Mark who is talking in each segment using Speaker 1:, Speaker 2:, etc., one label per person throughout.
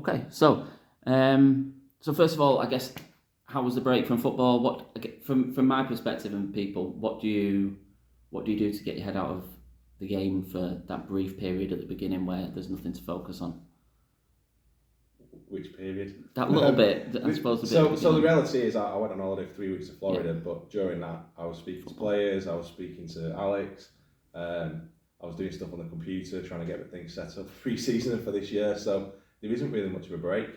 Speaker 1: Okay, so first of all, I guess, how was the break from football? From my perspective and people, what do you do to get your head out of the game for that brief period at the beginning where there's nothing to focus on?
Speaker 2: Which period?
Speaker 1: That little bit, I suppose.
Speaker 2: So the reality is, I went on holiday for 3 weeks to Florida, but during that, I was speaking to players, I was speaking to Alex, I was doing stuff on the computer, trying to get things set up for pre-season for this year. So there isn't really much of a break.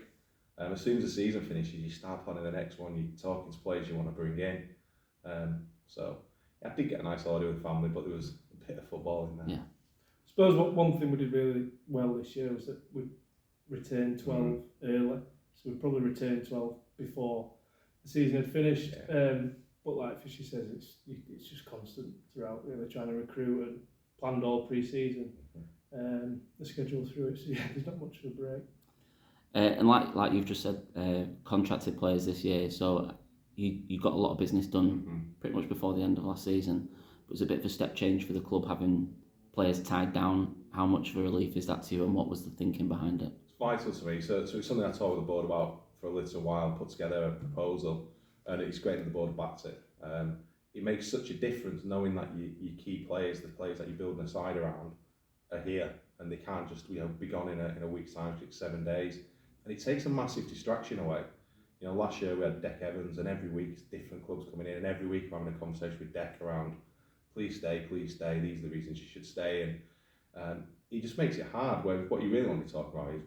Speaker 2: As soon as the season finishes, you start planning the next one. You're talking to players you want to bring in. So I did get a nice holiday with family, but there was a bit of football in there.
Speaker 1: Yeah.
Speaker 3: I suppose one thing we did really well this year was that we returned 12 early, so we probably returned 12 before the season had finished. Yeah. But like Fishy says, it's just constant throughout, really trying to recruit and planned all pre-season. The schedule through it, so yeah, there's not much of a break.
Speaker 1: And like you've just said, contracted players this year, so you got a lot of business done pretty much before the end of last season. It was a bit of a step change for the club having players tied down. How much of a relief is that to you, and what was the thinking behind it?
Speaker 2: It's vital to me. So it's something I talked with the board about for a little while, put together a proposal, and it's great that the board backed it. It makes such a difference knowing that your key players, the players that you're building a side around, are here, and they can't just be gone in a week's time, 6-7 days. And it takes a massive distraction away. Last year we had Deck Evans, and every week different clubs coming in, and every week I'm having a conversation with Deck around, please stay, these are the reasons you should stay. And it just makes it hard, where what you really want to talk about is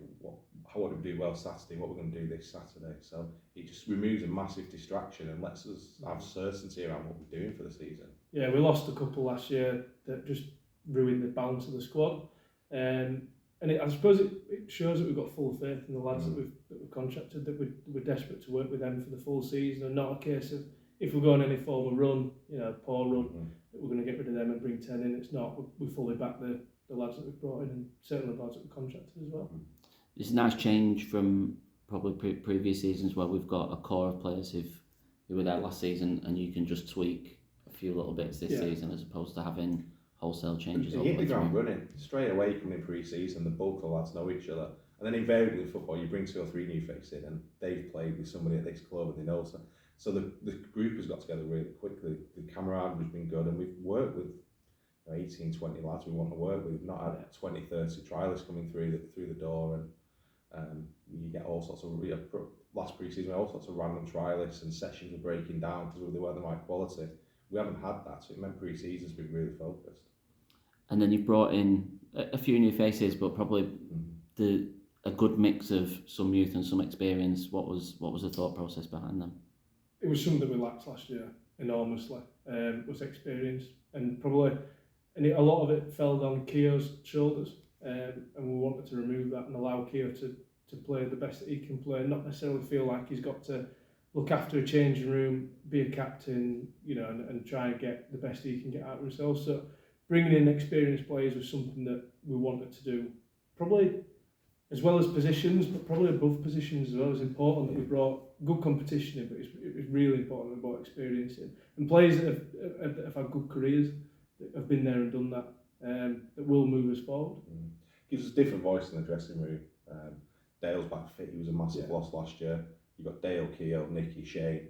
Speaker 2: how we do well Saturday, what we're going to do this Saturday. So it just removes a massive distraction and lets us have certainty around what we're doing for the season.
Speaker 3: Yeah, we lost a couple last year that just ruined the balance of the squad. And I suppose it shows that we've got full faith in the lads that we've contracted, that we're desperate to work with them for the full season, and not a case of, if we go on any form of run, poor run, that we're going to get rid of them and bring 10 in. It's not. We fully back the lads that we've brought in, and certainly the lads that we've contracted as well.
Speaker 1: It's a nice change from probably previous seasons where we've got a core of players who were there last season, and you can just tweak a few little bits this season, as opposed to having wholesale changes.
Speaker 2: You hit the ground running straight away coming in pre-season. The bulk of the lads know each other, and then invariably in football you bring 2 or 3 new faces in, and they've played with somebody at this club and they know. So the group has got together really quickly. The camaraderie has been good, and we've worked with 18, 20 lads we want to work with. We've not had 20, 30 trialists coming through the door, and you get all sorts of last pre-season all sorts of random trialists, and sessions were breaking down because they weren't the right quality. We haven't had that, so it meant pre-season's been really focused.
Speaker 1: And then you've brought in a few new faces, but probably a good mix of some youth and some experience. What was the thought process behind them?
Speaker 3: It was something that we lacked last year enormously. Was experience, and a lot of it fell on Keo's shoulders, and we wanted to remove that and allow Keo to play the best that he can play, and not necessarily feel like he's got to look after a changing room, be a captain, and try and get the best he can get out of himself. So bringing in experienced players was something that we wanted to do, probably as well as positions, but probably above positions as well. It was important that we brought good competition in, but it was really important that we brought experience in, and players that have had good careers, that have been there and done that, that will move us forward.
Speaker 2: Gives us a different voice in the dressing room. Dale's back fit, he was a massive loss last year. You've got Dale, Keo, Nicky, Shane,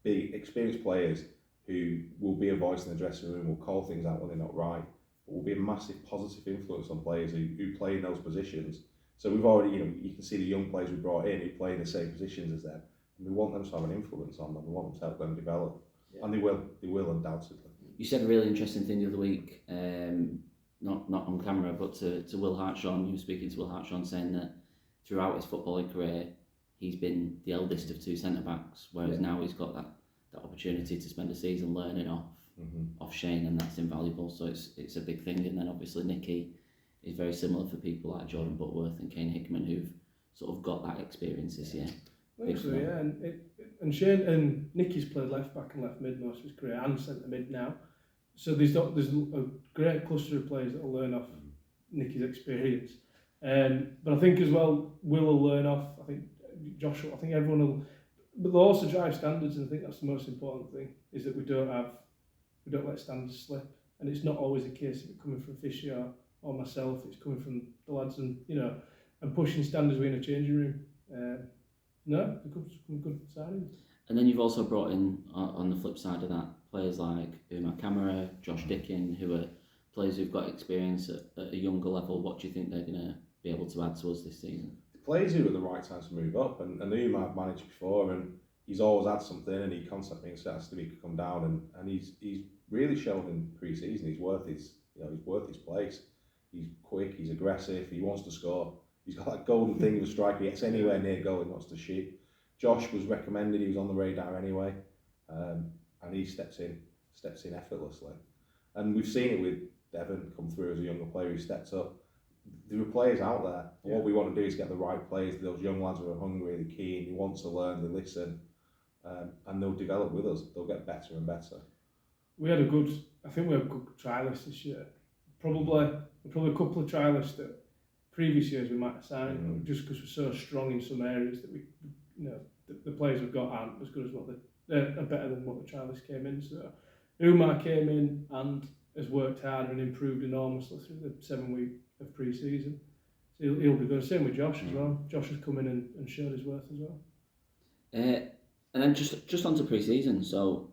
Speaker 2: big experienced players who will be a voice in the dressing room, will call things out when they're not right, but will be a massive positive influence on players who play in those positions. So we've already, you can see the young players we brought in who play in the same positions as them, and we want them to have an influence on them. We want them to help them develop, and they will undoubtedly.
Speaker 1: You said a really interesting thing the other week, not on camera, but to Will Hartshaw. You were speaking to Will Hartshaw, saying that throughout his footballing career, he's been the eldest of 2 centre-backs, whereas now he's got that opportunity to spend a season learning off Shane, and that's invaluable. So it's a big thing. And then obviously Nicky is very similar for people like Jordan Butterworth and Kane Hickman, who've sort of got that experience this year.
Speaker 3: Actually, yeah, and Shane and Nicky's played left back and left mid most of his career, and centre mid now. So there's a great cluster of players that will learn off Nicky's experience. But I think as well, Will will learn off. I think Joshua. I think everyone will. But they'll also drive standards, and I think that's the most important thing, is that we don't let standards slip. And it's not always a case of it coming from Fisher or myself. It's coming from the lads, and and pushing standards within a changing room. No, good signings.
Speaker 1: And then you've also brought in, on the flip side of that, players like Umar Kamara, Josh Dickin, who are players who've got experience at a younger level. What do you think they're going to be able to add to us this season?
Speaker 2: Players who are the right time to move up, and Umar I've managed before, and he's always had something, and he constantly says to me to come down, and he's really shown in pre-season he's worth his place. He's quick, he's aggressive, he wants to score. He's got that golden thing of a striker. He gets anywhere near goal, he wants to shoot. Josh was recommended; he was on the radar anyway, and he steps in effortlessly. And we've seen it with Devon come through as a younger player who stepped up. There are players out there. What we want to do is get the right players, those young lads who are hungry, they're keen, they want to learn, they listen, and they'll develop with us. They'll get better and better.
Speaker 3: I think we had good trialists this year. Probably a couple of trialists that previous years we might have signed, just because we're so strong in some areas that the players we've got aren't as good as are better than what the trialists came in. So Umar came in and has worked hard and improved enormously through the 7 week of pre-season. So he'll be good. Same with Josh as well. Josh has come in and showed his worth as well.
Speaker 1: And then just onto pre-season. So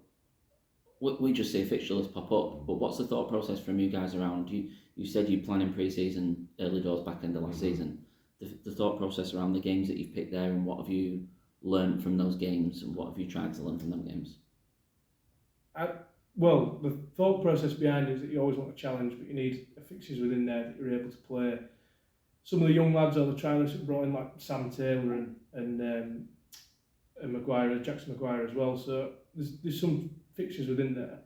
Speaker 1: we just see a fixture list pop up, but what's the thought process from you guys around? You said you plan in pre-season early doors back end of last season. The thought process around the games that you've picked there, and what have you learned from those games, and what have you tried to learn from them games?
Speaker 3: Well, the thought process behind it is that you always want a challenge, but you need fixtures within there that you're able to play. Some of the young lads or the trialists that brought in, like Sam Taylor and Maguire, Jackson Maguire as well. So there's some fixtures within there.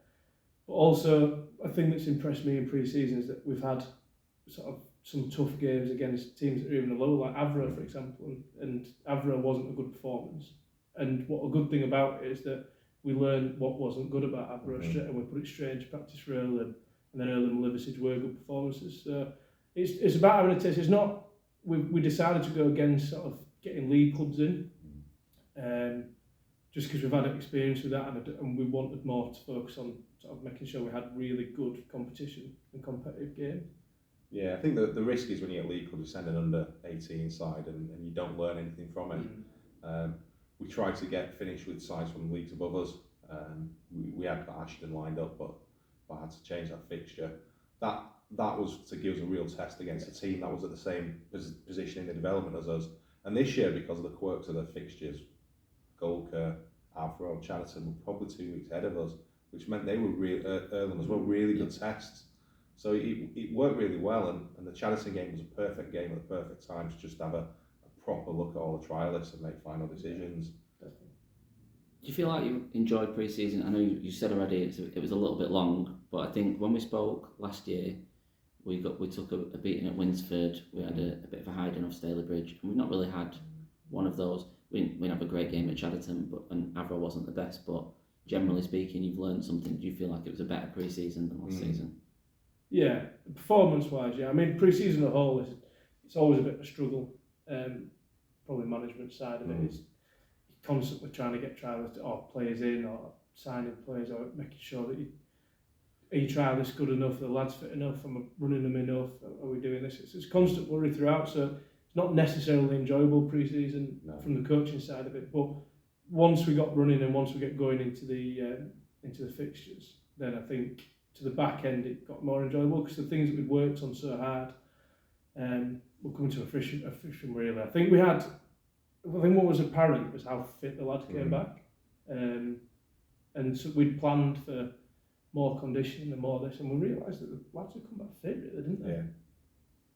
Speaker 3: But also, a thing that's impressed me in pre-season is that we've had sort of some tough games against teams that are even lower, like Avra, for example, and Avra wasn't a good performance. And what a good thing about it is that we learned what wasn't good about Avra and we put it straight into practice for Earlham, and then Earlham and Liversidge were good performances. So it's about having a taste. It's not, we decided to go against sort of getting league clubs in, just because we've had experience with that, and we wanted more to focus on sort of making sure we had really good competition and competitive games.
Speaker 2: Yeah, I think the risk is when you get league clubs, you send an under 18 side and you don't learn anything from it. We tried to get finished with sides from leagues above us. We had got Ashton lined up, but I had to change that fixture. That was to give us a real test against a team that was at the same position in the development as us. And this year, because of the quirks of the fixtures, Golker, Avro, Chatterton were probably 2 weeks ahead of us, which meant they were Earlham as well, really good tests. So it worked really well, and the Chatterton game was a perfect game at the perfect time to just have a proper look at all the trialists and make final decisions.
Speaker 3: Definitely.
Speaker 1: Do you feel like you enjoyed pre-season? I know you said already it was a little bit long, but I think when we spoke last year, we took a beating at Winsford. We had a bit of a hiding off Stalybridge, and we've not really had one of those. We didn't have a great game at Chatterton, and Avro wasn't the best. But generally speaking, you've learned something. Do you feel like it was a better pre-season than last season?
Speaker 3: Yeah, performance-wise, yeah. I mean, pre-season as a whole, it's always a bit of a struggle. Probably management side of it is constantly trying to get trialists or players in, or signing players, or making sure that are you trialists good enough, are the lads fit enough, am I running them enough, are we doing this? It's constant worry throughout, so it's not necessarily enjoyable pre-season from the coaching side of it, but once we got running and once we get going into the fixtures, then I think to the back end it got more enjoyable, because the things that we'd worked on so hard were coming to a fruition really. I think what was apparent was how fit the lads came back, and so we'd planned for more conditioning and more this, and we realised that the lads had come back fit really, didn't they?
Speaker 2: Yeah.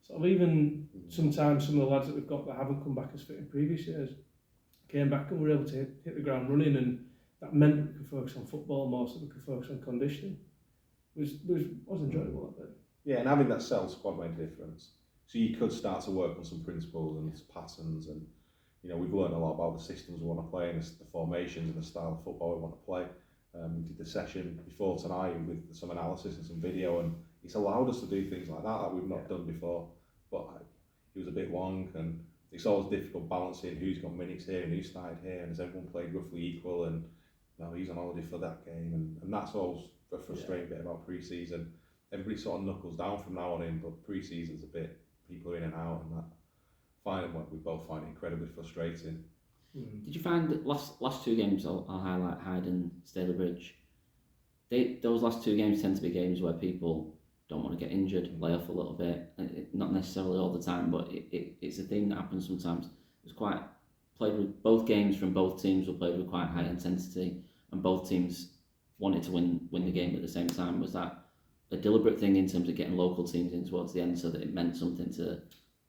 Speaker 3: Sort of even sometimes some of the lads that we've got that haven't come back as fit in previous years came back and were able to hit the ground running, and that meant that we could focus on football more, so we could focus on conditioning. Was enjoyable that bit.
Speaker 2: Yeah, and having that cell squad made a difference. So you could start to work on some principles and patterns, and we've learned a lot about the systems we want to play and the formations and the style of football we want to play. We did the session before tonight with some analysis and some video, and it's allowed us to do things like that we've not done before. But it was a bit long, and it's always difficult balancing who's got minutes here and who started here, and has everyone played roughly equal, and he's on holiday for that game, and that's always a frustrating bit about pre-season. Everybody sort of knuckles down from now on in, but pre-season's a bit, people are in and out, and that we both find it incredibly frustrating.
Speaker 1: Did you find that last two games? I'll highlight Hyde and Stalybridge. Those last two games tend to be games where people don't want to get injured, lay off a little bit. Not necessarily all the time, but it's a thing that happens sometimes. It was quite played with both games from both teams were played with quite high intensity, and both teams wanted to win the game at the same time. Was that a deliberate thing in terms of getting local teams in towards the end, so that it meant something to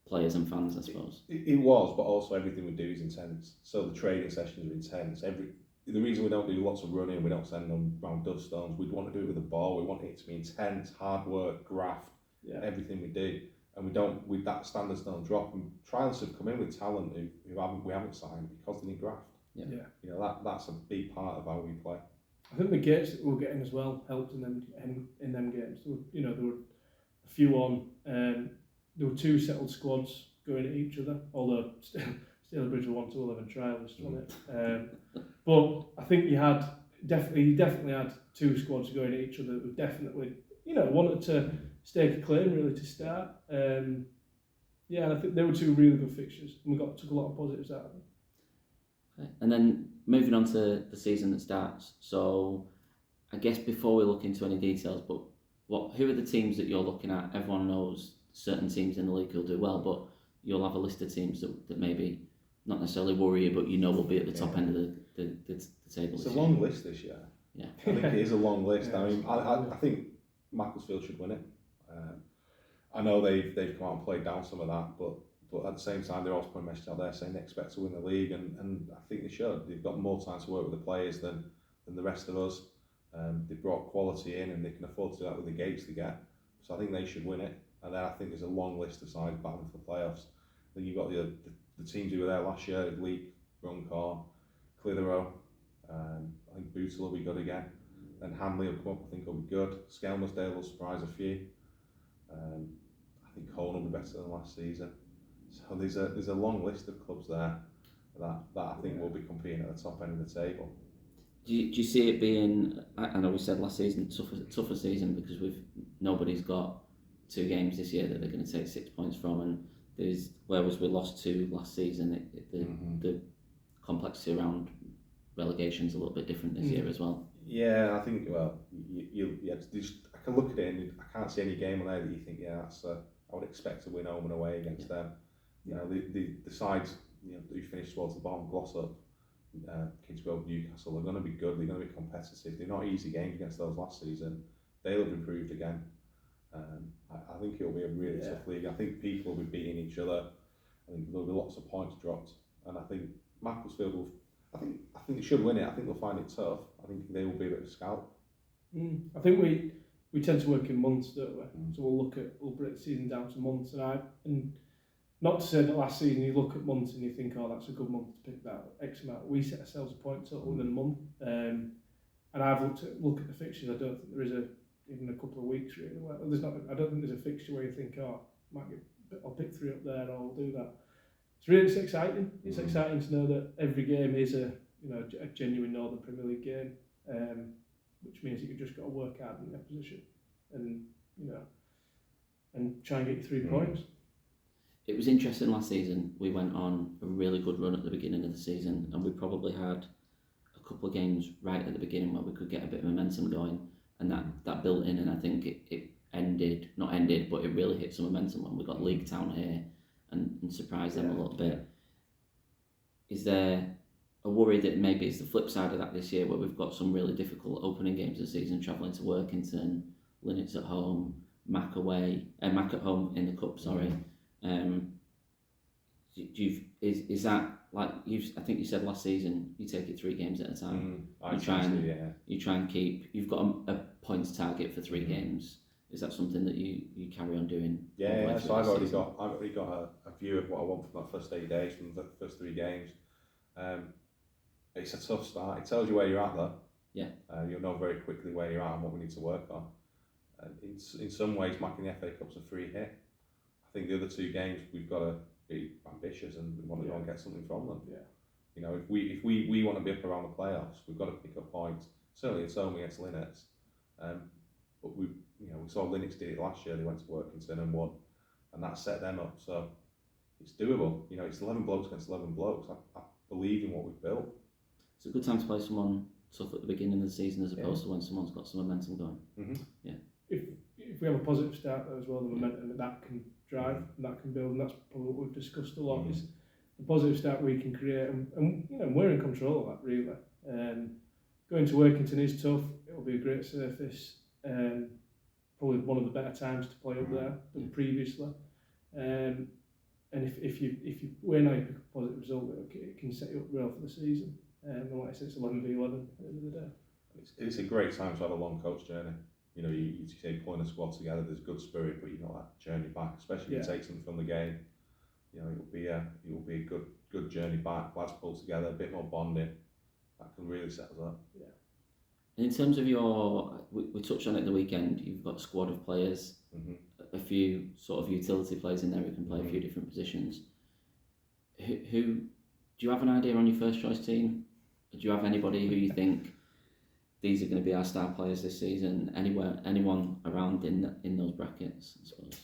Speaker 1: players and fans, I suppose?
Speaker 2: It was, but also everything we do is intense. So the training sessions are intense. The reason we don't do lots of running, we don't send them round dust stones, we want to do it with the ball. We want it to be intense, hard work, graft, everything we do. And that standards don't drop. And trials have come in with talent who we haven't signed because they need graft.
Speaker 3: Yeah.
Speaker 2: You know, that's a big part of how we play.
Speaker 3: I think the gates that we were getting as well helped in them games. There were a few on. There were two settled squads going at each other. Although Stalybridge were 1-11 trialists, wasn't it? But I think you definitely had two squads going at each other that were definitely wanted to stake a claim really to start. And I think they were two really good fixtures, and we took a lot of positives out of them.
Speaker 1: Okay. And then moving on to the season that starts. So I guess before we look into any details, but who are the teams that you're looking at? Everyone knows certain teams in the league will do well, but you'll have a list of teams that maybe not necessarily worry you, but will be at the top end of the table.
Speaker 2: It's a long list this year.
Speaker 1: Yeah,
Speaker 2: I think it is a long list. I mean, I think Macclesfield should win it. I know they've come out and played down some of that, but at the same time they're also putting a message out there saying they expect to win the league, and I think they should. They've got more time to work with the players than the rest of us. They've brought quality in, and they can afford to do that with the gates they get. So I think they should win it. And then I think there's a long list of sides battling for the playoffs. Then you've got the teams who were there last year: Leek, Runcorn, Clitheroe. I think Bootle will be good again. Then Hanley will come up. I think will be good. Skelmersdale will surprise a few. I think Cone will be better than last season. So there's a long list of clubs there that I think will be competing at the top end of the table.
Speaker 1: Do you see it being? I know we said last season tougher season because nobody's got 2 games this year that they're going to take 6 points from, and whereas we lost 2 last season, the complexity around relegation's a little bit different this year as well.
Speaker 2: Yeah, I think I can look at it and I can't see any game on there that you think I would expect to win home and away against them. You know, the sides who finish towards the bottom, Glossop, Kingsgrove, Newcastle, they're going to be good. They're going to be competitive. They're not easy games against those last season. They'll have improved again. I think it'll be a really tough league. I think people will be beating each other. I think there'll be lots of points dropped, and I think Macclesfield will. I think they should win it. I think they'll find it tough. I think they will be a bit of a scalp.
Speaker 3: I think we tend to work in months, don't we? So we'll break the season down to months, and not to say that last season you look at months and you think, oh, that's a good month to pick that X amount. We set ourselves a point total within a month, and I've looked at the fixtures. I don't think there is even a couple of weeks really. I don't think there's a fixture where you think, oh, I'll pick 3 up there, or I'll do that. It's exciting. It's exciting to know that every game is a genuine Northern Premier League game, which means that you've just got to work hard in that position, and and try and get 3 points.
Speaker 1: It was interesting last season. We went on a really good run at the beginning of the season, and we probably had a couple of games right at the beginning where we could get a bit of momentum going, and that built in. And I think it not ended, but it really hit some momentum when we got League Town here and surprised them a little bit. Is there a worry that maybe it's the flip side of that this year, where we've got some really difficult opening games of the season, travelling to Workington, Linnets at home, Mac away, Mac at home in the cup? Sorry. Is that like I think you said last season? You take it 3 games at a time. You try and keep. You've got a points target for 3 games. Is that something that you carry on doing?
Speaker 2: Yeah. So I've already got a view of what I want from that first 8 days, from the first 3 games. It's a tough start. It tells you where you're at though.
Speaker 1: Yeah.
Speaker 2: You'll know very quickly where you're at and what we need to work on. In some ways, Mac and the FA Cup's a free hit. I think the other 2 games we've got to be ambitious and we want to go and get something from them.
Speaker 3: Yeah.
Speaker 2: You know, if we want to be up around the playoffs, we've got to pick up points. Certainly it's home against Linnets, but we saw Linnets did it last year. They went to Workington and won, and that set them up. So, it's doable. You know, it's 11 blokes against 11 blokes. I believe in what we've built.
Speaker 1: It's a good time to play someone tough at the beginning of the season as opposed to when someone's got some momentum going.
Speaker 2: Mm-hmm.
Speaker 1: Yeah.
Speaker 3: If we have a positive start though as well, the momentum that can drive and that can build, and that's probably what we've discussed a lot, is the positive start we can create, and you know, we're in control of that really. Going to Workington is tough. It'll be a great surface. Probably one of the better times to play up there than previously. And if you win or you pick a positive result, it can set you up well for the season. And like I said, it's 11v11 at the end of the day.
Speaker 2: It's a great time to have a long coach journey. You know, you say pulling a squad together, there's good spirit, but you know that journey back, especially if you take something from the game. You know, it will be a good journey back. Lads pull together, a bit more bonding. That can really set us up.
Speaker 3: Yeah.
Speaker 1: And in terms of we touched on it the weekend. You've got a squad of players, a few sort of utility players in there who can play a few different positions. Who do you have an idea on your first choice team? Do you have anybody who you think these are going to be our star players this season? Anyone around in those brackets, I suppose.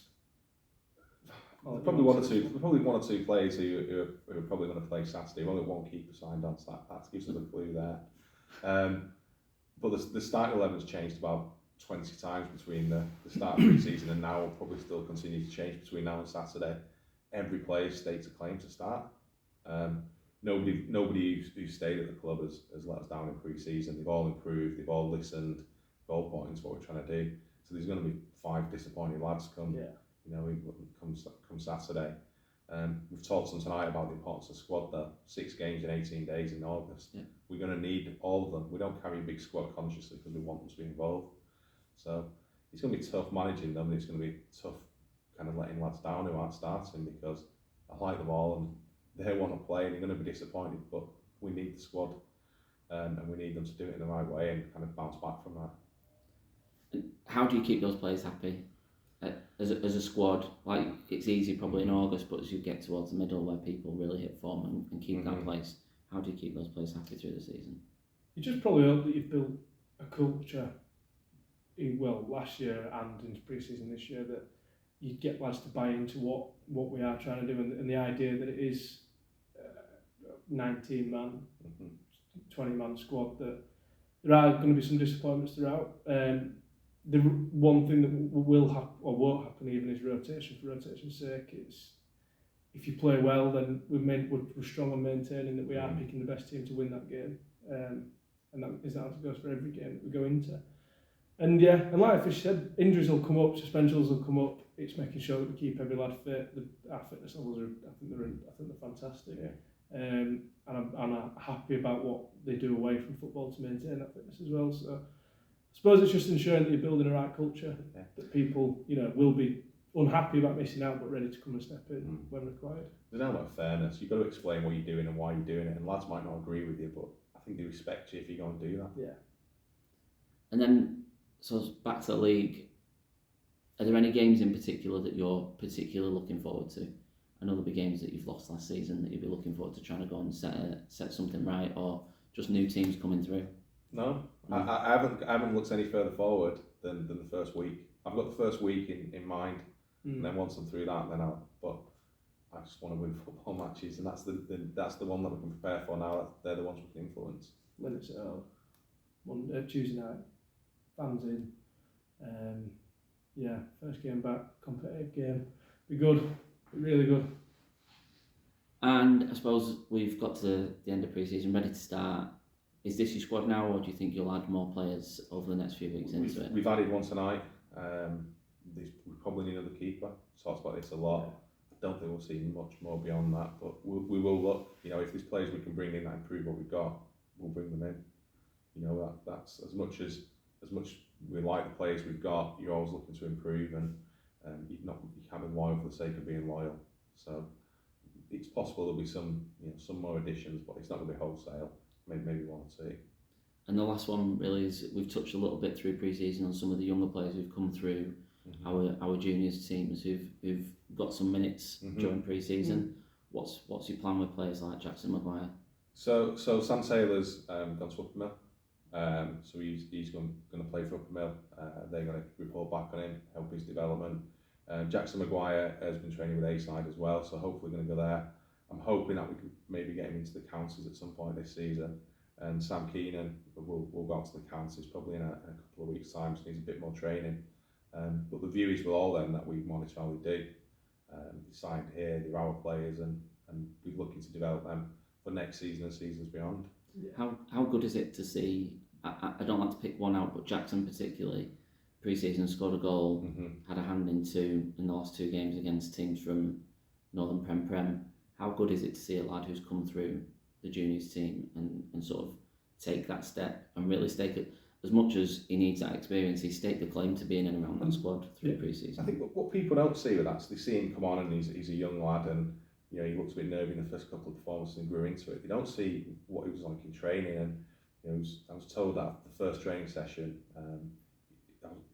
Speaker 2: Probably one or two players who are probably going to play Saturday. We've only one keeper signed on, so that gives us a clue there. But the starting 11's changed about 20 times between the start of pre-season and now. Will probably still continue to change between now and Saturday. Every player states a claim to start. Nobody who's stayed at the club has let us down in pre-season. They've all improved. They've all listened. They've all bought into what we're trying to do. So there's going to be 5 disappointed lads come Saturday. We've talked some tonight about the importance of squad, though. 6 games in 18 days in August. Yeah. We're going to need all of them. We don't carry a big squad consciously because we want them to be involved. So it's going to be tough managing them, and it's going to be tough kind of letting lads down who aren't starting, because I like them all and they want to play and you're going to be disappointed, but we need the squad and we need them to do it in the right way and kind of bounce back from that.
Speaker 1: How do you keep those players happy? As a squad, like it's easy probably in August, but as you get towards the middle where people really hit form and keep that place, how do you keep those players happy through the season?
Speaker 3: You just probably hope that you've built a culture, last year and into pre-season this year, that you get lads to buy into what we are trying to do, and the idea that it is 19-man, 20-man squad, that there are going to be some disappointments throughout. The one thing that will happen or won't happen even is rotation for rotation's sake. It's if you play well, then we're strong on maintaining that we are picking the best team to win that game, and that is how it goes for every game that we go into. And and like Fish said, injuries will come up, suspensions will come up. It's making sure that we keep every lad fit. Our fitness levels I think they're fantastic. Yeah. And I'm happy about what they do away from football to maintain that fitness as well. So I suppose it's just ensuring that you're building a right culture, that people will be unhappy about missing out but ready to come and step in when required.
Speaker 2: There's an element of fairness. You've got to explain what you're doing and why you're doing it, and lads might not agree with you, but I think they respect you if you go and do that.
Speaker 3: Yeah.
Speaker 1: And then, so back to the league, are there any games in particular that you're particularly looking forward to? I know there'll be games that you've lost last season that you'll be looking forward to trying to go and set something right, or just new teams coming through?
Speaker 2: No, I haven't looked any further forward than the first week. I've got the first week in mind, and then once I'm through that, but I just want to win football matches, and that's the one that we can prepare for now. They're the ones we can influence.
Speaker 3: When it's Tuesday night, fans in, first game back, competitive game, be good, be really good.
Speaker 1: And I suppose we've got to the end of pre-season, ready to start. Is this your squad now, or do you think you'll add more players over the next few weeks into it?
Speaker 2: We've added one tonight. We probably need another keeper. Talked about this a lot. I don't think we'll see much more beyond that, but we will look. If there's players we can bring in that improve what we've got, we'll bring them in. That's as much we like the players we've got. You're always looking to improve, and you can't be loyal for the sake of being loyal. So it's possible there'll be some more additions, but it's not going to be wholesale. Maybe 1 or 2.
Speaker 1: And the last one really is, we've touched a little bit through pre-season on some of the younger players who've come through our juniors teams who've got some minutes during pre-season. What's your plan with players like Jackson Maguire?
Speaker 2: So Sam Taylor's gone to Uppermill. So he's going to play for Uppermill. They're going to report back on him, help his development. Jackson Maguire has been training with A-side as well, so hopefully going to go there. I'm hoping that we can maybe get him into the counties at some point this season. And Sam Keenan will go out to the counties probably in a couple of weeks' time, so needs a bit more training. But the view is with all them that we monitor how they do. They signed here, they're our players, and we're looking to develop them for next season and seasons beyond.
Speaker 1: How good is it to see, I don't like to pick one out, but Jackson particularly, pre-season scored a goal, had a hand in the last 2 games against teams from Northern Prem. How good is it to see a lad who's come through the juniors team and sort of take that step and really stake it, as much as he needs that experience, he staked the claim to being in and around that squad through pre-season.
Speaker 2: I think what people don't see with that, so they see him come on and he's a young lad and he looked a bit nervy in the first couple of performances and grew into it. They don't see what he was like in training, and I was told that the first training session,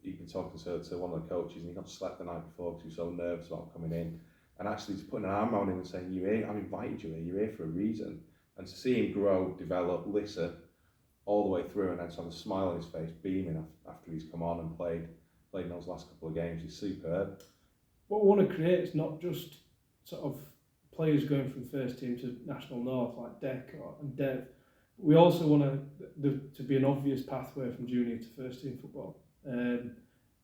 Speaker 2: he'd been talking to one of the coaches and he got slept the night before because he was so nervous about coming in, and actually just putting an arm around him and saying, "You're here, I've invited you here, you're here for a reason." And to see him grow, develop, listen all the way through, and then to have a smile on his face, beaming after he's come on and played in those last couple of games, is superb.
Speaker 3: What we want to create is not just sort of players going from first team to National North like Deck and Dev. We also want to be an obvious pathway from junior to first team football.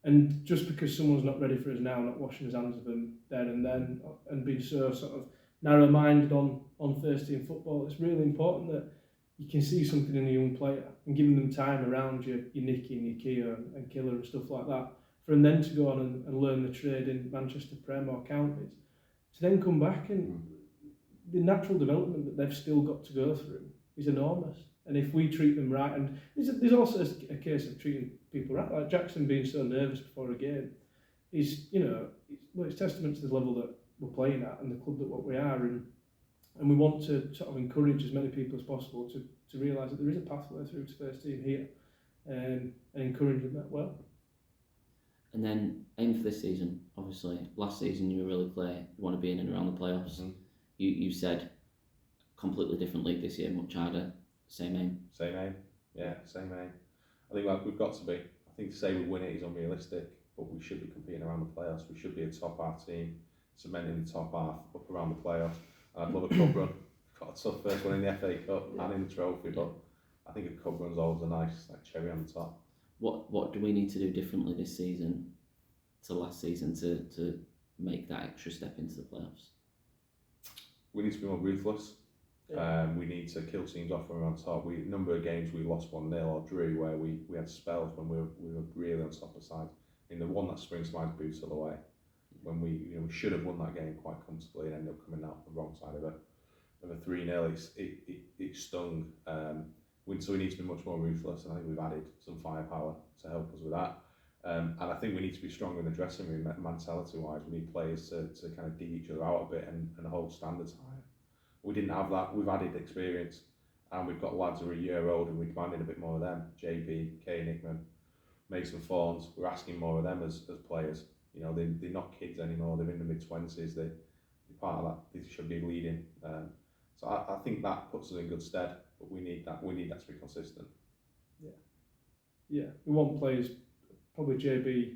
Speaker 3: And just because someone's not ready for us now, not washing his hands of them there and then, and being so sort of narrow-minded on first team football, it's really important that you can see something in a young player and giving them time around your Nicky and your Kia and Killer and stuff like that, for them then to go on and learn the trade in Manchester Prem or counties, to then come back, and the natural development that they've still got to go through is enormous. And if we treat them right, and there's also a case of treating people right, like Jackson being so nervous before a game, is it's testament to the level that we're playing at and the club that what we are, and we want to sort of encourage as many people as possible to realise that there is a pathway through to first team here, and encourage them that well.
Speaker 1: And then aim for this season. Obviously, last season you were really clear you want to be in and around the playoffs. You said completely different league this year, much harder. Same aim.
Speaker 2: Same aim. Yeah, same aim. I think we've got to be. I think to say we win it is unrealistic, but we should be competing around the playoffs. We should be a top half team, cementing the top half up around the playoffs. And I'd love a cup run. Got a tough first one in the FA Cup and in the trophy, but I think a cup run's always a nice cherry on the top.
Speaker 1: What do we need to do differently this season to last season to make that extra step into the playoffs?
Speaker 2: We need to be more ruthless. We need to kill teams off when we're on top. Number of games we lost 1-0 or drew where we had spells when we were really on top of side. In the one that springs to mind, Boots away, when we should have won that game quite comfortably and ended up coming out the wrong side of a 3-0. It stung. So we need to be much more ruthless, and I think we've added some firepower to help us with that. And I think we need to be stronger in the dressing room mentality-wise. We need players to kind of dig each other out a bit and hold standards higher. We didn't have that. We've added experience, and we've got lads who are a year old, and we're demanding a bit more of them. JB, Kay Nickman, Mason Fawns. We're asking more of them as players. They're not kids anymore. They're in the mid-20s. They're part of that. They should be leading. So I think that puts us in good stead. But we need that. We need that to be consistent.
Speaker 3: Yeah. We want players. Probably JB,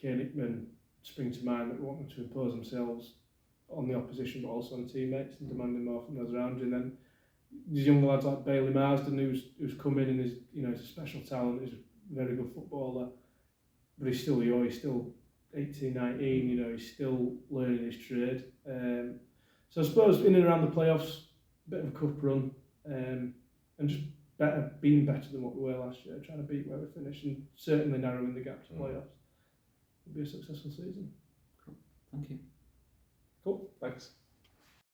Speaker 3: Kay Nickman spring to mind, that we want them to impose themselves on the opposition, but also on teammates, and demanding more from those around you. And then these young lads like Bailey Marsden, who's come in and is he's a special talent, he's a very good footballer, but he's still young, he's still 18, 19, he's still learning his trade. So I suppose in and around the playoffs, a bit of a cup run, and just being better than what we were last year, trying to beat where we finished, and certainly narrowing the gap to playoffs. It'll be a successful season.